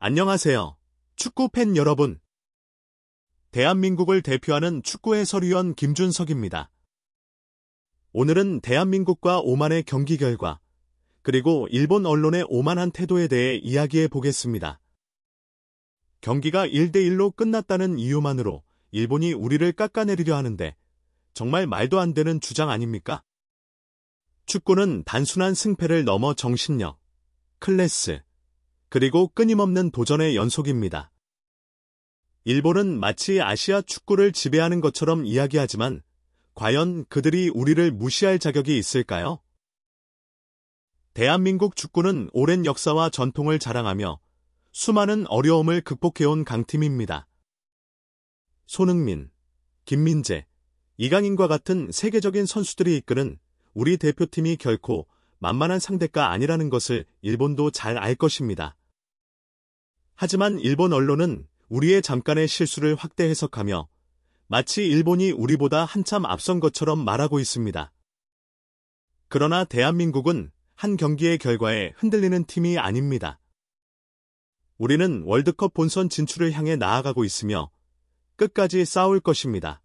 안녕하세요. 축구 팬 여러분. 대한민국을 대표하는 축구 해설위원 김준석입니다. 오늘은 대한민국과 오만의 경기 결과, 그리고 일본 언론의 오만한 태도에 대해 이야기해 보겠습니다. 경기가 1대1로 끝났다는 이유만으로 일본이 우리를 깎아내리려 하는데 정말 말도 안 되는 주장 아닙니까? 축구는 단순한 승패를 넘어 정신력, 클래스, 그리고 끊임없는 도전의 연속입니다. 일본은 마치 아시아 축구를 지배하는 것처럼 이야기하지만 과연 그들이 우리를 무시할 자격이 있을까요? 대한민국 축구는 오랜 역사와 전통을 자랑하며 수많은 어려움을 극복해온 강팀입니다. 손흥민, 김민재, 이강인과 같은 세계적인 선수들이 이끄는 우리 대표팀이 결코 만만한 상대가 아니라는 것을 일본도 잘 알 것입니다. 하지만 일본 언론은 우리의 잠깐의 실수를 확대 해석하며 마치 일본이 우리보다 한참 앞선 것처럼 말하고 있습니다. 그러나 대한민국은 한 경기의 결과에 흔들리는 팀이 아닙니다. 우리는 월드컵 본선 진출을 향해 나아가고 있으며 끝까지 싸울 것입니다.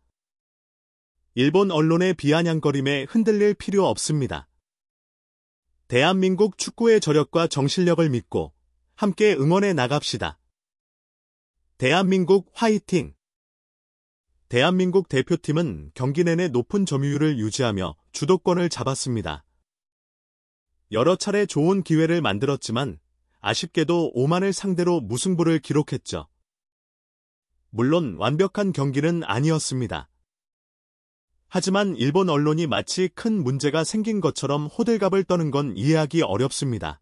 일본 언론의 비아냥거림에 흔들릴 필요 없습니다. 대한민국 축구의 저력과 정신력을 믿고 함께 응원해 나갑시다. 대한민국 화이팅! 대한민국 대표팀은 경기 내내 높은 점유율을 유지하며 주도권을 잡았습니다. 여러 차례 좋은 기회를 만들었지만 아쉽게도 오만을 상대로 무승부를 기록했죠. 물론 완벽한 경기는 아니었습니다. 하지만 일본 언론이 마치 큰 문제가 생긴 것처럼 호들갑을 떠는 건 이해하기 어렵습니다.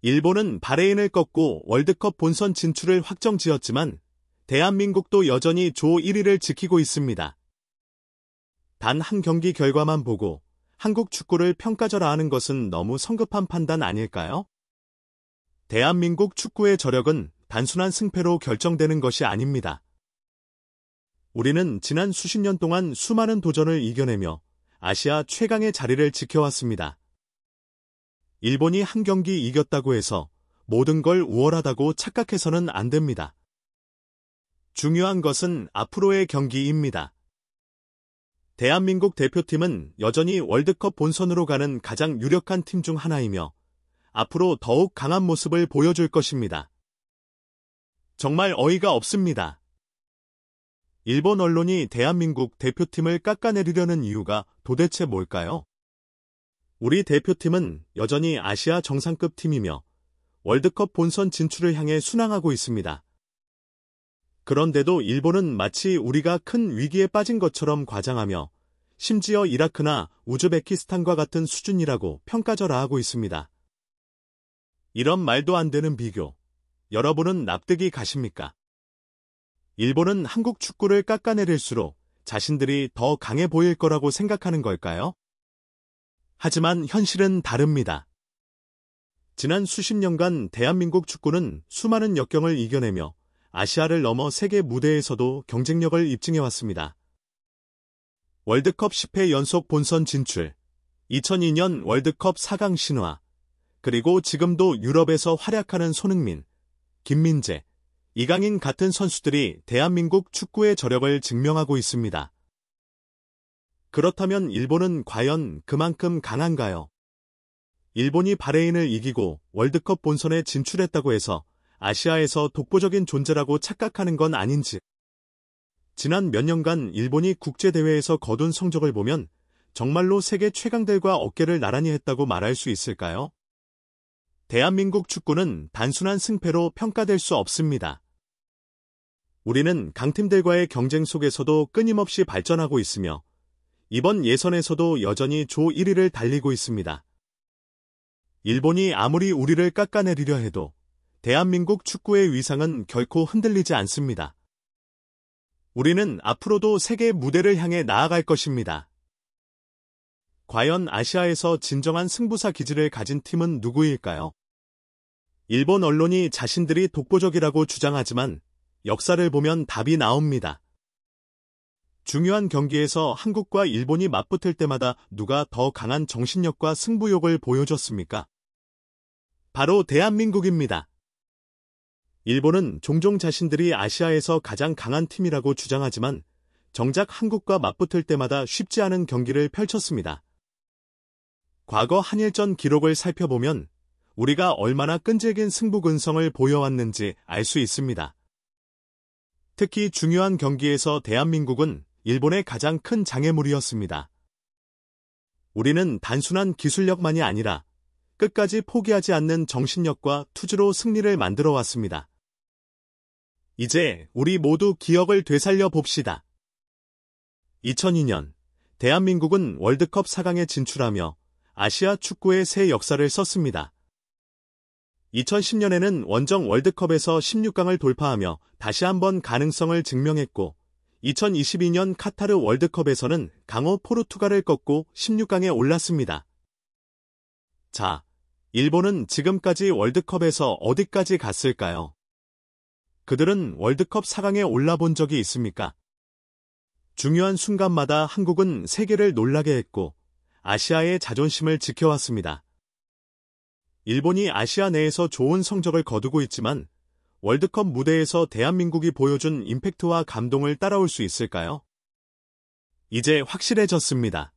일본은 바레인을 꺾고 월드컵 본선 진출을 확정지었지만 대한민국도 여전히 조 1위를 지키고 있습니다. 단 한 경기 결과만 보고 한국 축구를 평가절하 하는 것은 너무 성급한 판단 아닐까요? 대한민국 축구의 저력은 단순한 승패로 결정되는 것이 아닙니다. 우리는 지난 수십 년 동안 수많은 도전을 이겨내며 아시아 최강의 자리를 지켜왔습니다. 일본이 한 경기 이겼다고 해서 모든 걸 우월하다고 착각해서는 안 됩니다. 중요한 것은 앞으로의 경기입니다. 대한민국 대표팀은 여전히 월드컵 본선으로 가는 가장 유력한 팀 중 하나이며 앞으로 더욱 강한 모습을 보여줄 것입니다. 정말 어이가 없습니다. 일본 언론이 대한민국 대표팀을 깎아내리려는 이유가 도대체 뭘까요? 우리 대표팀은 여전히 아시아 정상급 팀이며 월드컵 본선 진출을 향해 순항하고 있습니다. 그런데도 일본은 마치 우리가 큰 위기에 빠진 것처럼 과장하며 심지어 이라크나 우즈베키스탄과 같은 수준이라고 평가절하하고 있습니다. 이런 말도 안 되는 비교, 여러분은 납득이 가십니까? 일본은 한국 축구를 깎아내릴수록 자신들이 더 강해 보일 거라고 생각하는 걸까요? 하지만 현실은 다릅니다. 지난 수십 년간 대한민국 축구는 수많은 역경을 이겨내며 아시아를 넘어 세계 무대에서도 경쟁력을 입증해왔습니다. 월드컵 10회 연속 본선 진출, 2002년 월드컵 4강 신화, 그리고 지금도 유럽에서 활약하는 손흥민, 김민재, 이강인 같은 선수들이 대한민국 축구의 저력을 증명하고 있습니다. 그렇다면 일본은 과연 그만큼 강한가요? 일본이 바레인을 이기고 월드컵 본선에 진출했다고 해서 아시아에서 독보적인 존재라고 착각하는 건 아닌지. 지난 몇 년간 일본이 국제대회에서 거둔 성적을 보면 정말로 세계 최강들과 어깨를 나란히 했다고 말할 수 있을까요? 대한민국 축구는 단순한 승패로 평가될 수 없습니다. 우리는 강팀들과의 경쟁 속에서도 끊임없이 발전하고 있으며 이번 예선에서도 여전히 조 1위를 달리고 있습니다. 일본이 아무리 우리를 깎아내리려 해도 대한민국 축구의 위상은 결코 흔들리지 않습니다. 우리는 앞으로도 세계 무대를 향해 나아갈 것입니다. 과연 아시아에서 진정한 승부사 기질을 가진 팀은 누구일까요? 일본 언론이 자신들이 독보적이라고 주장하지만 역사를 보면 답이 나옵니다. 중요한 경기에서 한국과 일본이 맞붙을 때마다 누가 더 강한 정신력과 승부욕을 보여줬습니까? 바로 대한민국입니다. 일본은 종종 자신들이 아시아에서 가장 강한 팀이라고 주장하지만 정작 한국과 맞붙을 때마다 쉽지 않은 경기를 펼쳤습니다. 과거 한일전 기록을 살펴보면 우리가 얼마나 끈질긴 승부 근성을 보여왔는지 알 수 있습니다. 특히 중요한 경기에서 대한민국은 일본의 가장 큰 장애물이었습니다. 우리는 단순한 기술력만이 아니라 끝까지 포기하지 않는 정신력과 투지로 승리를 만들어 왔습니다. 이제 우리 모두 기억을 되살려 봅시다. 2002년 대한민국은 월드컵 4강에 진출하며 아시아 축구의 새 역사를 썼습니다. 2010년에는 원정 월드컵에서 16강을 돌파하며 다시 한번 가능성을 증명했고 2022년 카타르 월드컵에서는 강호 포르투갈을 꺾고 16강에 올랐습니다. 자, 일본은 지금까지 월드컵에서 어디까지 갔을까요? 그들은 월드컵 4강에 올라본 적이 있습니까? 중요한 순간마다 한국은 세계를 놀라게 했고 아시아의 자존심을 지켜왔습니다. 일본이 아시아 내에서 좋은 성적을 거두고 있지만 월드컵 무대에서 대한민국이 보여준 임팩트와 감동을 따라올 수 있을까요? 이제 확실해졌습니다.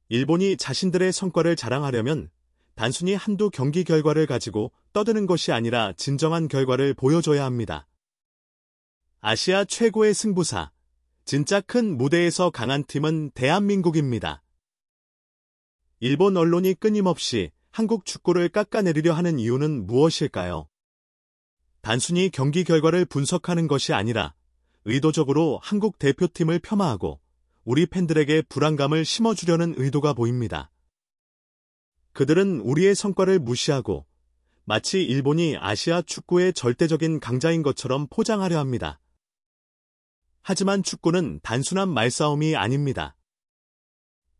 일본이 자신들의 성과를 자랑하려면 단순히 한두 경기 결과를 가지고 떠드는 것이 아니라 진정한 결과를 보여줘야 합니다. 아시아 최고의 승부사, 진짜 큰 무대에서 강한 팀은 대한민국입니다. 일본 언론이 끊임없이 한국 축구를 깎아내리려 하는 이유는 무엇일까요? 단순히 경기 결과를 분석하는 것이 아니라 의도적으로 한국 대표팀을 폄하하고 우리 팬들에게 불안감을 심어주려는 의도가 보입니다. 그들은 우리의 성과를 무시하고 마치 일본이 아시아 축구의 절대적인 강자인 것처럼 포장하려 합니다. 하지만 축구는 단순한 말싸움이 아닙니다.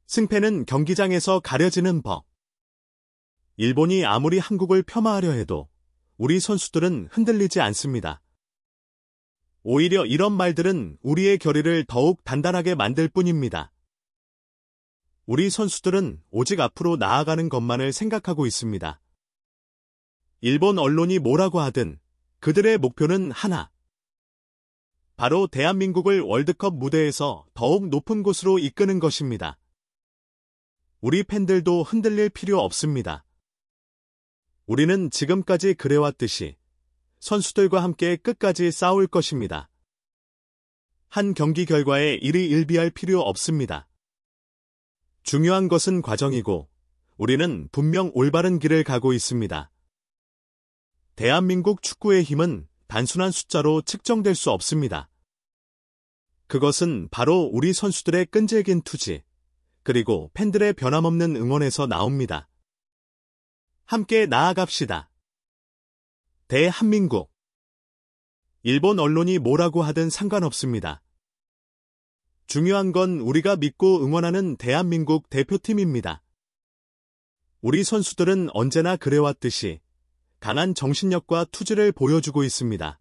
승패는 경기장에서 가려지는 법. 일본이 아무리 한국을 폄하하려 해도 우리 선수들은 흔들리지 않습니다. 오히려 이런 말들은 우리의 결의를 더욱 단단하게 만들 뿐입니다. 우리 선수들은 오직 앞으로 나아가는 것만을 생각하고 있습니다. 일본 언론이 뭐라고 하든 그들의 목표는 하나. 바로 대한민국을 월드컵 무대에서 더욱 높은 곳으로 이끄는 것입니다. 우리 팬들도 흔들릴 필요 없습니다. 우리는 지금까지 그래왔듯이 선수들과 함께 끝까지 싸울 것입니다. 한 경기 결과에 일희일비할 필요 없습니다. 중요한 것은 과정이고 우리는 분명 올바른 길을 가고 있습니다. 대한민국 축구의 힘은 단순한 숫자로 측정될 수 없습니다. 그것은 바로 우리 선수들의 끈질긴 투지, 그리고 팬들의 변함없는 응원에서 나옵니다. 함께 나아갑시다. 대한민국. 일본 언론이 뭐라고 하든 상관없습니다. 중요한 건 우리가 믿고 응원하는 대한민국 대표팀입니다. 우리 선수들은 언제나 그래왔듯이 강한 정신력과 투지를 보여주고 있습니다.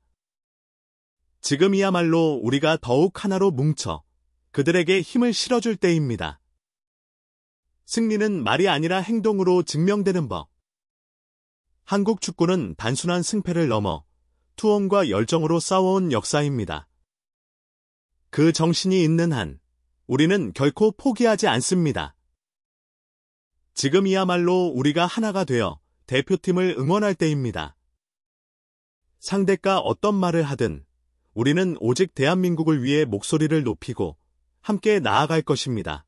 지금이야말로 우리가 더욱 하나로 뭉쳐 그들에게 힘을 실어줄 때입니다. 승리는 말이 아니라 행동으로 증명되는 법. 한국 축구는 단순한 승패를 넘어 투혼과 열정으로 싸워온 역사입니다. 그 정신이 있는 한 우리는 결코 포기하지 않습니다. 지금이야말로 우리가 하나가 되어 대표팀을 응원할 때입니다. 상대가 어떤 말을 하든 우리는 오직 대한민국을 위해 목소리를 높이고 함께 나아갈 것입니다.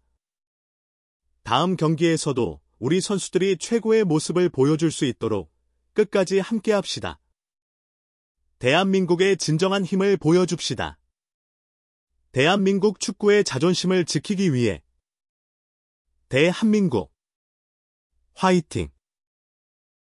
다음 경기에서도 우리 선수들이 최고의 모습을 보여줄 수 있도록 끝까지 함께합시다. 대한민국의 진정한 힘을 보여줍시다. 대한민국 축구의 자존심을 지키기 위해 대한민국 화이팅!